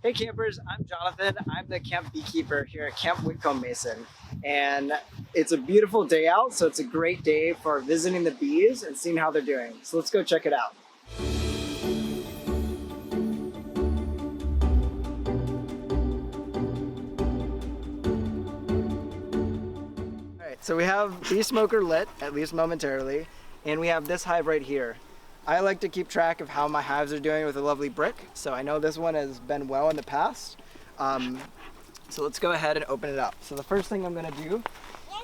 Hey campers, I'm Jonathan. I'm the camp beekeeper here at Camp Whitcomb Mason. And it's a beautiful day out, so it's a great day for visiting the bees and seeing how they're doing. So let's go check it out. All right, so we have bee smoker lit, at least momentarily, and we have this hive right here. I like to keep track of how my hives are doing with a lovely brick, so I know this one has been well in the past. So let's go ahead and open it up. So the first thing I'm gonna do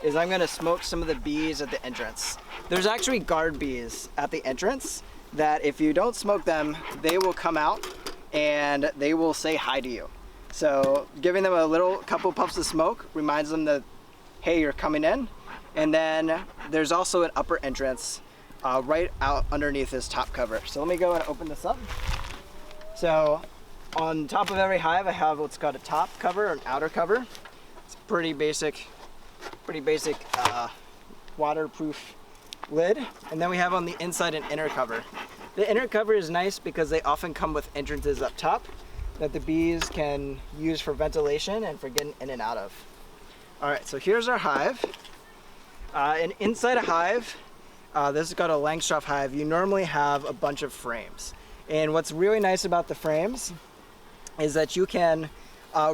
is I'm gonna smoke some of the bees at the entrance. There's actually guard bees at the entrance that if you don't smoke them, they will come out and they will say hi to you. So giving them a little couple puffs of smoke reminds them that, hey, you're coming in. And then there's also an upper entrance right out underneath this top cover. So let me go and open this up. So on top of every hive, I have what's called a top cover or an outer cover. It's a pretty basic waterproof lid. And then we have on the inside an inner cover. The inner cover is nice because they often come with entrances up top that the bees can use for ventilation and for getting in and out of. All right, so here's our hive. And inside a hive, this is called a Langstroth hive. You normally have a bunch of frames. And what's really nice about the frames is that you can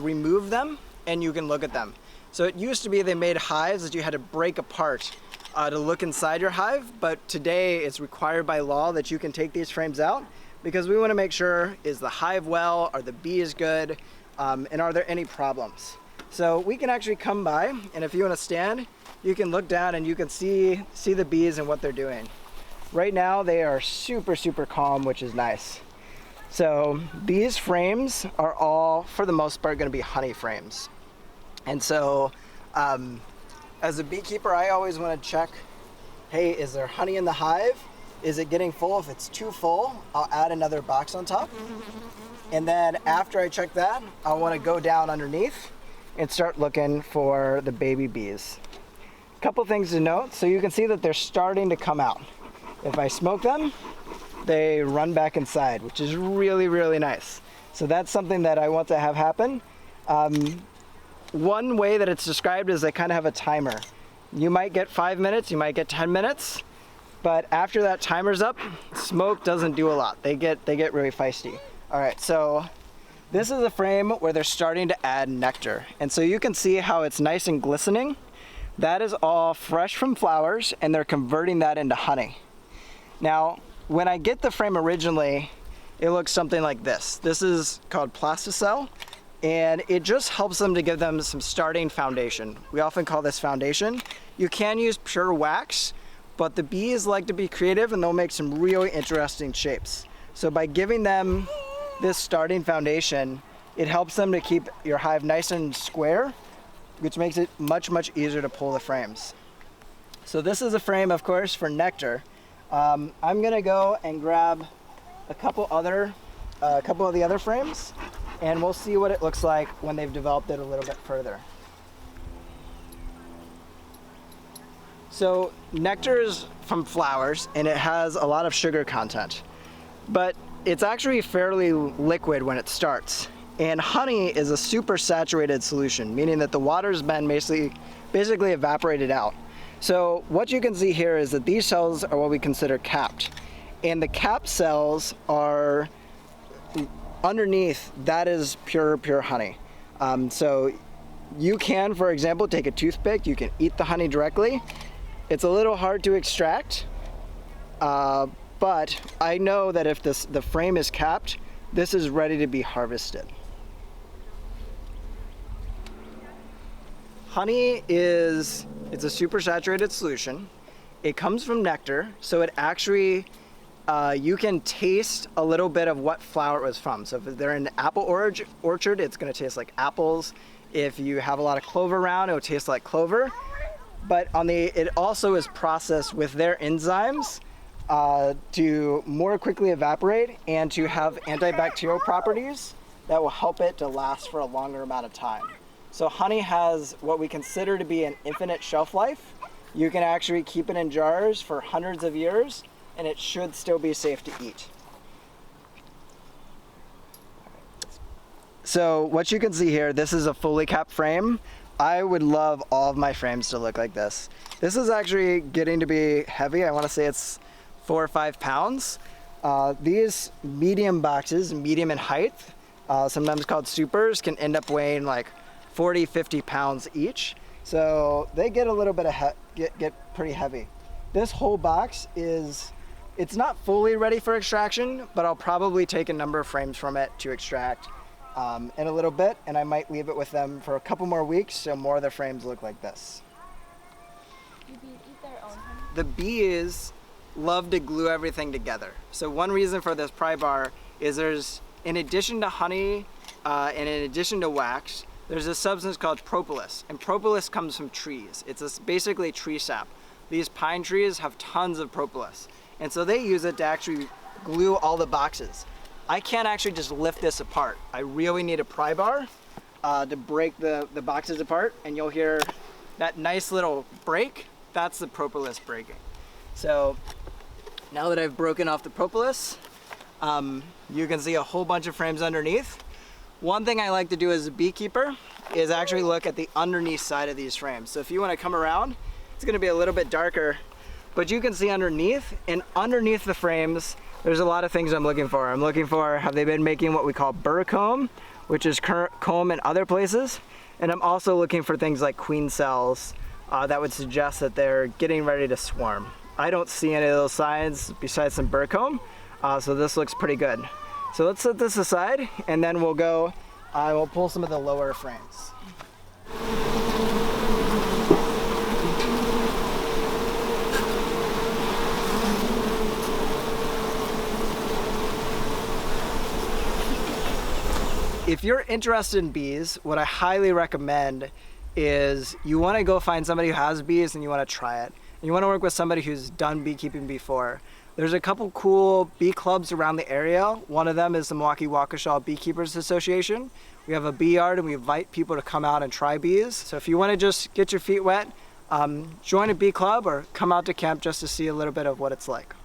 remove them and you can look at them. So it used to be they made hives that you had to break apart to look inside your hive, but today it's required by law that you can take these frames out because we want to make sure, is the hive well, are the bees good, and are there any problems? So we can actually come by, and if you want to stand, you can look down and you can see the bees and what they're doing. Right now they are super calm, which is nice. So these frames are all, for the most part, going to be honey frames. And so as a beekeeper, I always want to check, hey, is there honey in the hive? Is it getting full? If it's too full, I'll add another box on top. And then after I check that, I want to go down underneath and start looking for the baby bees. Couple things to note, so you can see that they're starting to come out. If I smoke them, they run back inside, which is really nice. So that's something that I want to have happen. One way that it's described is they kind of have a timer. You might get 5 minutes, you might get 10 minutes, but after that timer's up, smoke doesn't do a lot. They get really feisty. All right, so this is a frame where they're starting to add nectar. And so you can see how it's nice and glistening. That is all fresh from flowers, and they're converting that into honey. Now, when I get the frame originally, it looks something like this. This is called Plasticell, and it just helps them to give them some starting foundation. We often call this foundation. You can use pure wax, but the bees like to be creative and they'll make some really interesting shapes. So by giving them this starting foundation, it helps them to keep your hive nice and square, which makes it much easier to pull the frames. So this is a frame, of course, for nectar. I'm gonna go and grab a couple of the other frames, and we'll see what it looks like when they've developed it a little bit further. So nectar is from flowers, and it has a lot of sugar content, but it's actually fairly liquid when it starts. And honey is a super saturated solution, meaning that the water's been basically evaporated out. So what you can see here is that these cells are what we consider capped. And the capped cells are underneath, that is pure honey. So you can, for example, take a toothpick, you can eat the honey directly. It's a little hard to extract, but I know that if the frame is capped, this is ready to be harvested. Honey it's a super saturated solution. It comes from nectar, so it actually, you can taste a little bit of what flower it was from. So if they're in an apple orchard, it's gonna taste like apples. If you have a lot of clover around, it will taste like clover. But it also is processed with their enzymes to more quickly evaporate and to have antibacterial properties that will help it to last for a longer amount of time. So honey has what we consider to be an infinite shelf life. You can actually keep it in jars for hundreds of years, and it should still be safe to eat. So what you can see here, this is a fully capped frame. I would love all of my frames to look like this. This is actually getting to be heavy. I want to say it's 4 or 5 pounds. These medium boxes, medium in height, sometimes called supers, can end up weighing like 40, 50 pounds each. So they get a little bit get pretty heavy. This whole box it's not fully ready for extraction, but I'll probably take a number of frames from it to extract in a little bit, and I might leave it with them for a couple more weeks so more of the frames look like this. Do bees eat their own honey? The bees love to glue everything together. So one reason for this pry bar is in addition to honey and in addition to wax, there's a substance called propolis, and propolis comes from trees. It's basically tree sap. These pine trees have tons of propolis, and so they use it to actually glue all the boxes. I can't actually just lift this apart. I really need a pry bar to break the boxes apart, and you'll hear that nice little break. That's the propolis breaking. So now that I've broken off the propolis, you can see a whole bunch of frames underneath. One thing I like to do as a beekeeper is actually look at the underneath side of these frames. So if you want to come around, it's going to be a little bit darker, but you can see underneath, and underneath the frames, there's a lot of things I'm looking for. I'm looking for, have they been making what we call burr comb, which is comb in other places? And I'm also looking for things like queen cells that would suggest that they're getting ready to swarm. I don't see any of those signs besides some burr comb, so this looks pretty good. So let's set this aside, and then we'll go, we'll pull some of the lower frames. If you're interested in bees, what I highly recommend is you want to go find somebody who has bees and you want to try it. And you want to work with somebody who's done beekeeping before. There's a couple cool bee clubs around the area. One of them is the Milwaukee Waukesha Beekeepers Association. We have a bee yard and we invite people to come out and try bees. So if you want to just get your feet wet, join a bee club or come out to camp just to see a little bit of what it's like.